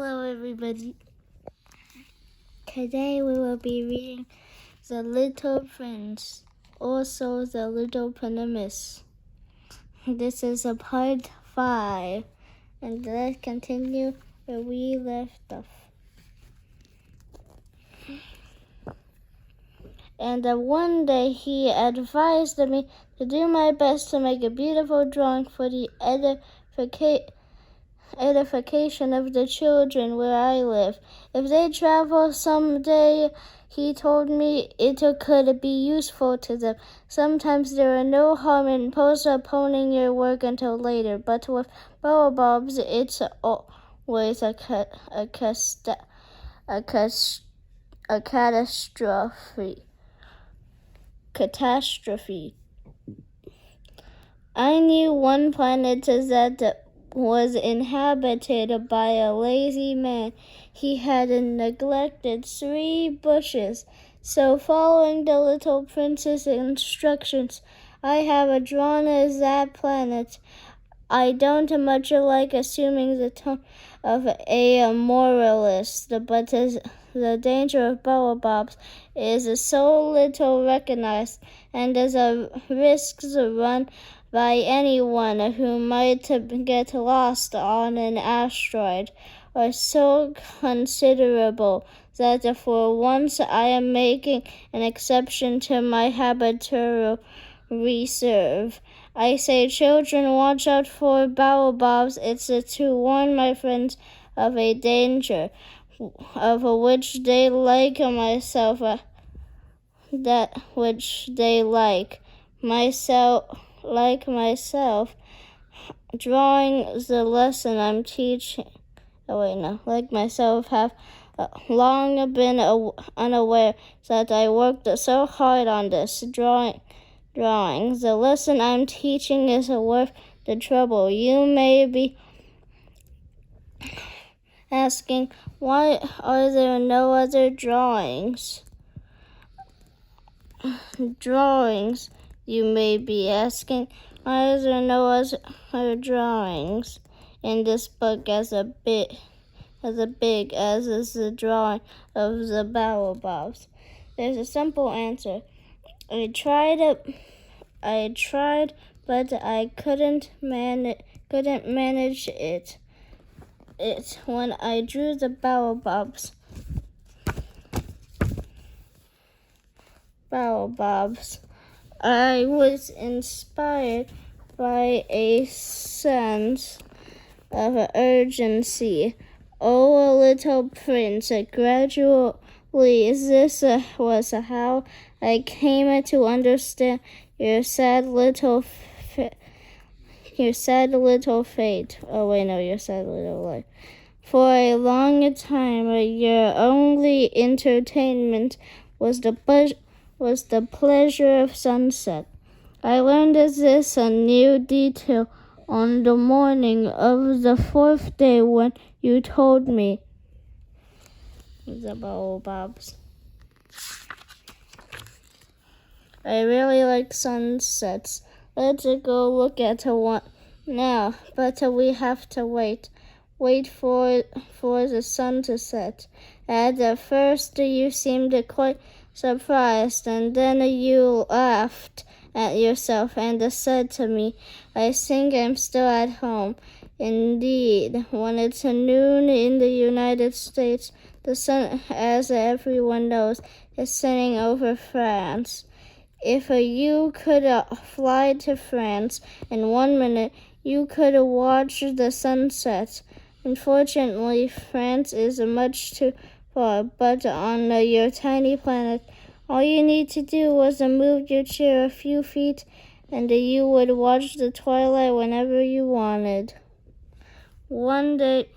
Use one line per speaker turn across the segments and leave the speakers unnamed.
Hello everybody. Today we will be reading The Little Prince, also The Little Princess. This is a part 5, and let's continue where we left off. And one day he advised me to do my best to make a beautiful drawing for the edification of the children where I live. If they travel someday, he told me it could be useful to them. Sometimes there are no harm in postponing your work until later, but with baobabs, it's always a catastrophe. I knew one planet that was inhabited by a lazy man. He had neglected 3 bushes. So, following the little prince's instructions, I have drawn that planet. I don't much like assuming the tone of a moralist, but the danger of baobabs is so little recognized, and the risks run by anyone who might get lost on an asteroid are so considerable that for once I am making an exception to my habitual reserve. I say, children, watch out for baobabs. It's to warn my friends of a danger of which they like myself, that which they like myself, drawing the lesson I'm teaching. Like myself, have long been unaware that I worked so hard on this drawing. The lesson I'm teaching is worth the trouble. You may be asking, why are there no other drawings? You may be asking, why are there no other drawings in this book as big as is the drawing of the baobabs? There's a simple answer. I tried, but I couldn't manage it. When I drew the baobabs, I was inspired by a sense of urgency. Oh, little prince, gradually this was how I came to understand your sad little fate. Your sad little life. For a long time, your only entertainment was the pleasure of sunset. I learned this a new detail on the morning of the 4th day when you told me the baobabs. I really like sunsets. Let's go look at one now, but we have to wait for the sun to set. At first you seemed quite surprised, and then you laughed at yourself and said to me, I think I'm still at home. Indeed, when it's noon in the United States, the sun, as everyone knows, is setting over France. If you could fly to France in 1 minute, you could watch the sunset. Unfortunately, France is much too far, but on your tiny planet, all you need to do was move your chair a few feet, and you would watch the twilight whenever you wanted. One day,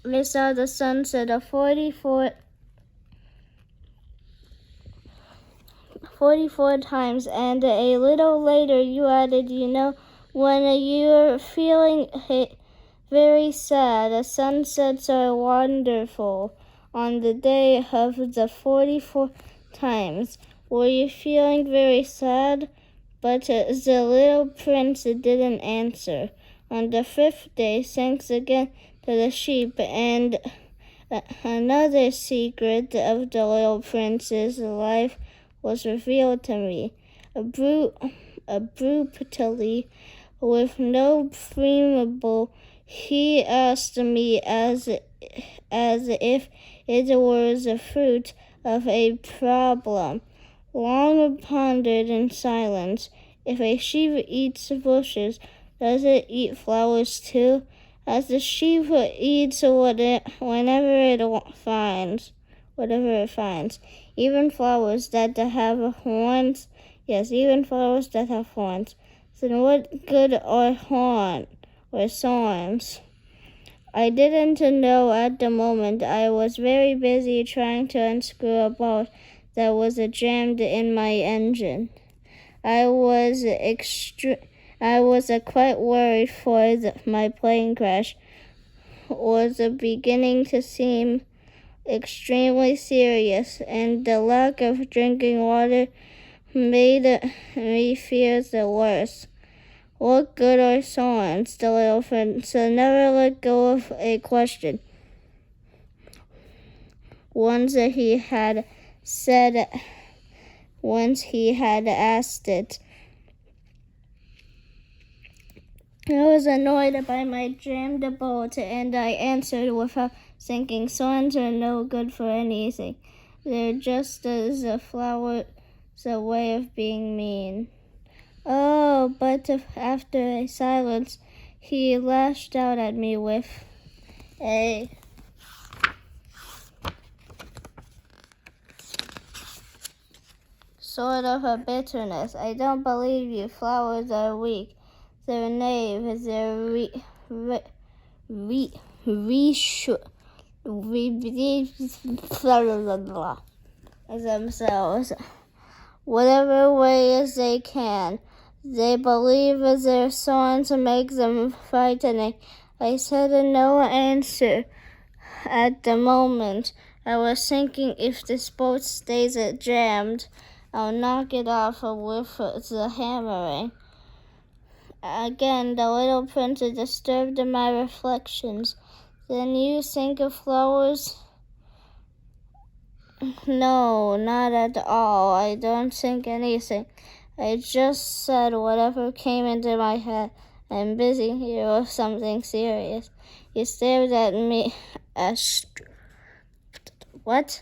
I saw the sunset 44 times, and a little later you added, when you're feeling very sad, sunsets are wonderful. On the day of the 44 times, were you feeling very sad? But the little prince didn't answer. On the 5th day, thanks again to the sheep and Another secret of the little prince's life was revealed to me. Abruptly, with no preamble, he asked me as if it was the fruit of a problem long pondered in silence. If a sheep eats bushes, does it eat flowers too? As the sheep eats whenever it finds, whatever it finds, even flowers that have horns. Yes, even flowers that have horns. Then what good are thorns? I didn't know at the moment. I was very busy trying to unscrew a bolt that was jammed in my engine. I was quite worried, for my plane crash was beginning to seem extremely serious, and the lack of drinking water made me fear the worst. What good are thorns? The little prince never let go of a question. Once he had asked it. I was annoyed by my jammed bolt, and I answered without thinking, thorns are no good for anything. They're just as a flower's a way of being mean. Oh, but after a silence, he lashed out at me with a sort of a bitterness. I don't believe you. Flowers are weak. They're knaves. They're themselves, whatever ways they can. They believe their songs make them frightening. I said no answer at the moment. I was thinking, if this boat stays jammed, I'll knock it off with the hammering. Again, the little prince disturbed my reflections. Then you think of flowers? No, not at all. I don't think anything. I just said whatever came into my head. I'm busy here with something serious. He stared at me as... What?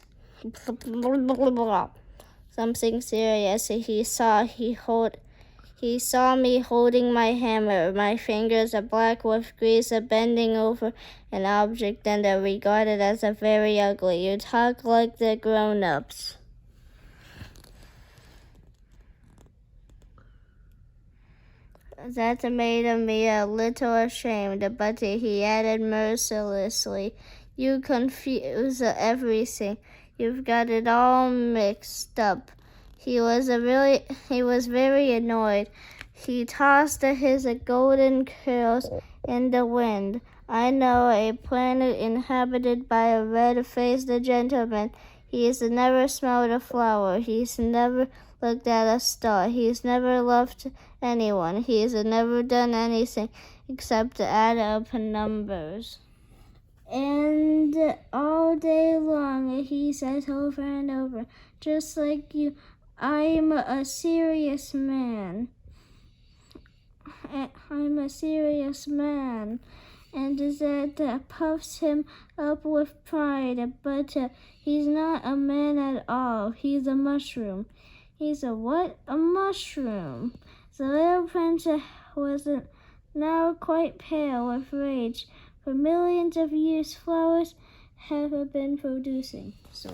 Something serious. He saw me holding my hammer, my fingers are black with grease, bending over an object, and I regarded as very ugly. You talk like the grown-ups. That made me a little ashamed, but he added mercilessly, you confuse everything. You've got it all mixed up. He was very annoyed. He tossed his golden curls in the wind. I know a planet inhabited by a red-faced gentleman. He's never smelled a flower. He's never looked at a star. He's never loved anyone. He's never done anything except add up numbers. And all day long he says over and over, just like you, I'm a serious man. I'm a serious man. And that puffs him up with pride, but he's not a man at all. He's a mushroom. He's a what? A mushroom. The little prince was now quite pale with rage. For millions of years, flowers have been producing. So.